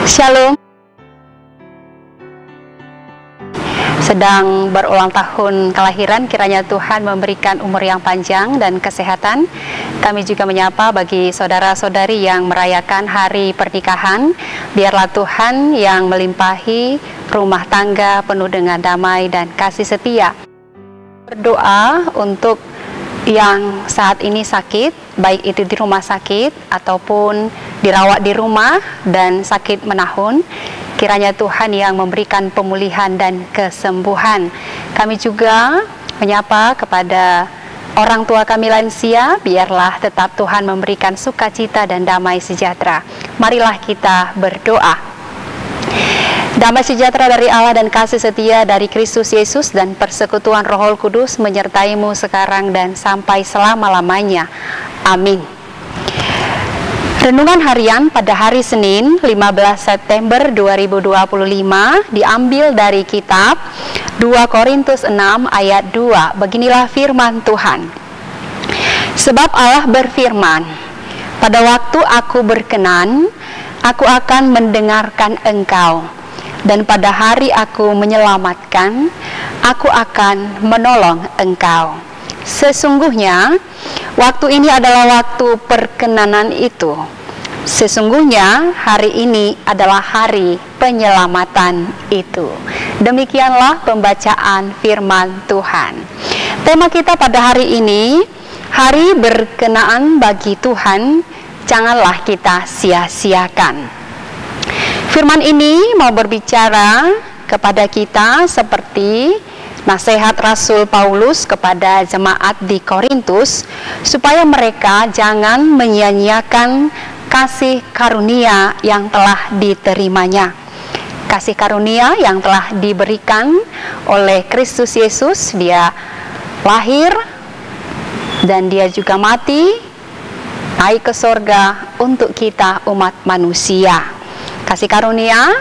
Shalom. Sedang berulang tahun kelahiran, kiranya Tuhan memberikan umur yang panjang dan kesehatan. Kami juga menyapa bagi saudara-saudari yang merayakan hari pernikahan. Biarlah Tuhan yang melimpahi rumah tangga penuh dengan damai dan kasih setia. Berdoa untuk yang saat ini sakit, baik itu di rumah sakit ataupun dirawat di rumah dan sakit menahun. Kiranya Tuhan yang memberikan pemulihan dan kesembuhan. Kami juga menyapa kepada orang tua kami lansia, biarlah tetap Tuhan memberikan sukacita dan damai sejahtera. Marilah kita berdoa. Damai sejahtera dari Allah dan kasih setia dari Kristus Yesus dan persekutuan Roh Kudus menyertaimu sekarang dan sampai selama-lamanya. Amin. Renungan harian pada hari Senin 15 September 2025 diambil dari kitab 2 Korintus 6 ayat 2. Beginilah firman Tuhan. Sebab Allah berfirman, pada waktu aku berkenan, aku akan mendengarkan engkau. Dan pada hari aku menyelamatkan, aku akan menolong engkau. Sesungguhnya, waktu ini adalah waktu perkenanan itu. Sesungguhnya hari ini adalah hari penyelamatan itu. Demikianlah pembacaan firman Tuhan. Tema kita pada hari ini, hari berkenaan bagi Tuhan, janganlah kita sia-siakan. Firman ini mau berbicara kepada kita seperti nasihat Rasul Paulus kepada jemaat di Korintus, supaya mereka jangan menyia-nyiakan kasih karunia yang telah diterimanya. Kasih karunia yang telah diberikan oleh Kristus Yesus. Dia lahir dan dia juga mati, naik ke sorga untuk kita umat manusia. Kasih karunia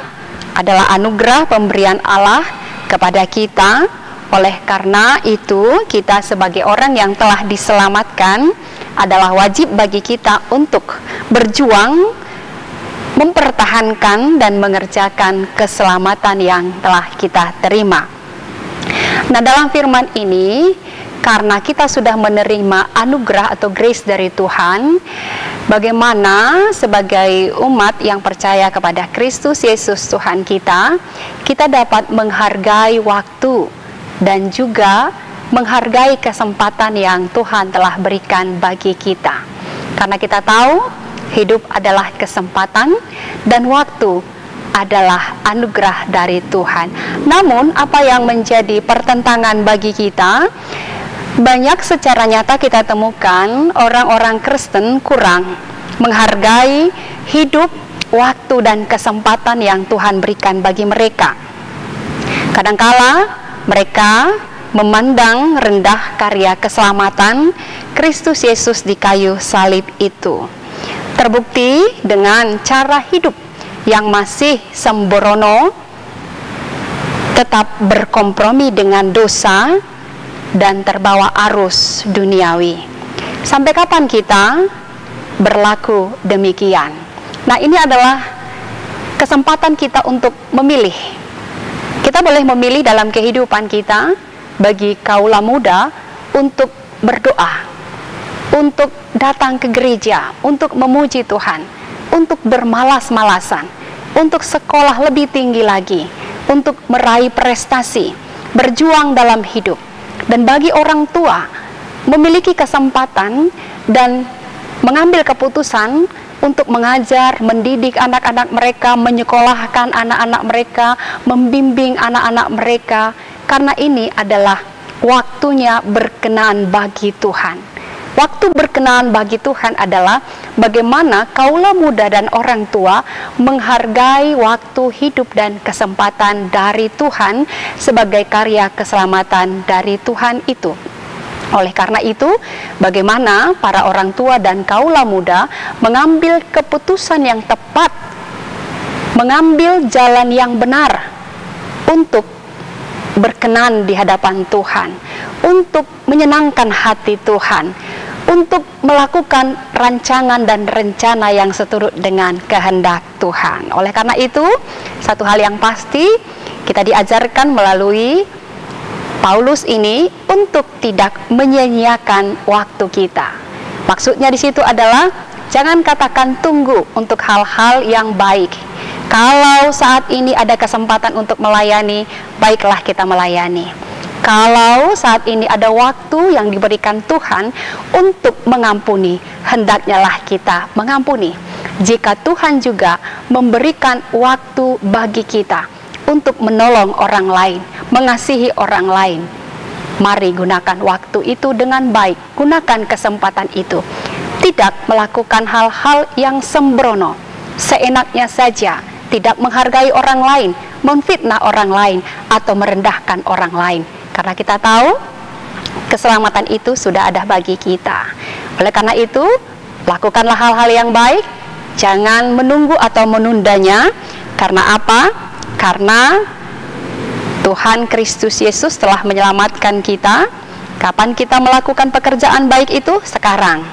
adalah anugerah pemberian Allah kepada kita. Oleh karena itu, kita sebagai orang yang telah diselamatkan, adalah wajib bagi kita untuk berjuang, mempertahankan dan mengerjakan keselamatan yang telah kita terima. Nah, dalam firman ini, karena kita sudah menerima anugerah atau grace dari Tuhan, bagaimana sebagai umat yang percaya kepada Kristus Yesus Tuhan kita dapat menghargai waktu dan juga menghargai kesempatan yang Tuhan telah berikan bagi kita. Karena kita tahu hidup adalah kesempatan dan waktu adalah anugerah dari Tuhan. Namun apa yang menjadi pertentangan bagi kita, banyak secara nyata kita temukan orang-orang Kristen kurang menghargai hidup, waktu dan kesempatan yang Tuhan berikan bagi mereka. Kadangkala mereka memandang rendah karya keselamatan Kristus Yesus di kayu salib itu. Terbukti dengan cara hidup yang masih sembrono, tetap berkompromi dengan dosa dan terbawa arus duniawi. Sampai kapan kita berlaku demikian? Nah, ini adalah kesempatan kita untuk memilih. Kita boleh memilih dalam kehidupan kita, bagi kaula muda, untuk berdoa, untuk datang ke gereja, untuk memuji Tuhan, untuk bermalas-malasan, untuk sekolah lebih tinggi lagi, untuk meraih prestasi, berjuang dalam hidup. Dan bagi orang tua, memiliki kesempatan dan mengambil keputusan untuk mengajar, mendidik anak-anak mereka, menyekolahkan anak-anak mereka, membimbing anak-anak mereka, karena ini adalah waktunya berkenan bagi Tuhan. Waktu berkenan bagi Tuhan adalah bagaimana kaula muda dan orang tua menghargai waktu hidup dan kesempatan dari Tuhan sebagai karya keselamatan dari Tuhan itu. Oleh karena itu, bagaimana para orang tua dan kaula muda mengambil keputusan yang tepat, mengambil jalan yang benar untuk berkenan di hadapan Tuhan, untuk menyenangkan hati Tuhan, untuk melakukan rancangan dan rencana yang seturut dengan kehendak Tuhan. Oleh karena itu, satu hal yang pasti kita diajarkan melalui Paulus ini untuk tidak menyia-nyiakan waktu kita. Maksudnya di situ adalah jangan katakan tunggu untuk hal-hal yang baik. Kalau saat ini ada kesempatan untuk melayani, baiklah kita melayani. Kalau saat ini ada waktu yang diberikan Tuhan untuk mengampuni, hendaknya lah kita mengampuni. Jika Tuhan juga memberikan waktu bagi kita untuk menolong orang lain, mengasihi orang lain, mari gunakan waktu itu dengan baik. Gunakan kesempatan itu. Tidak melakukan hal-hal yang sembrono, seenaknya saja, tidak menghargai orang lain, memfitnah orang lain, atau merendahkan orang lain. Karena kita tahu keselamatan itu sudah ada bagi kita. Oleh karena itu, lakukanlah hal-hal yang baik, jangan menunggu atau menundanya. Karena apa? Karena Tuhan Kristus Yesus telah menyelamatkan kita. Kapan kita melakukan pekerjaan baik itu? Sekarang.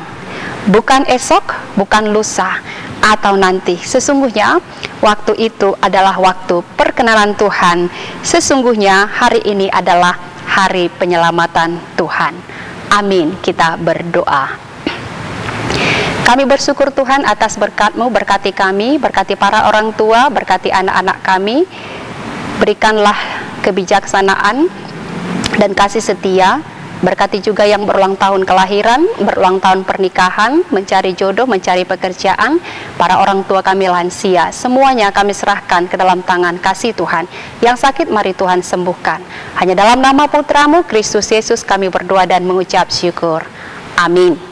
Bukan esok, bukan lusa, atau nanti. Sesungguhnya waktu itu adalah waktu perkenanan Tuhan. Sesungguhnya hari ini adalah hari penyelamatan Tuhan. Amin. Kita berdoa. Kami bersyukur Tuhan atas berkat-Mu, berkati kami, berkati para orang tua, berkati anak-anak kami. Berikanlah kebijaksanaan dan kasih setia. Berkati juga yang berulang tahun kelahiran, berulang tahun pernikahan, mencari jodoh, mencari pekerjaan, para orang tua kami lansia. Semuanya kami serahkan ke dalam tangan kasih Tuhan. Yang sakit mari Tuhan sembuhkan. Hanya dalam nama Putra-Mu, Kristus Yesus, kami berdoa dan mengucap syukur. Amin.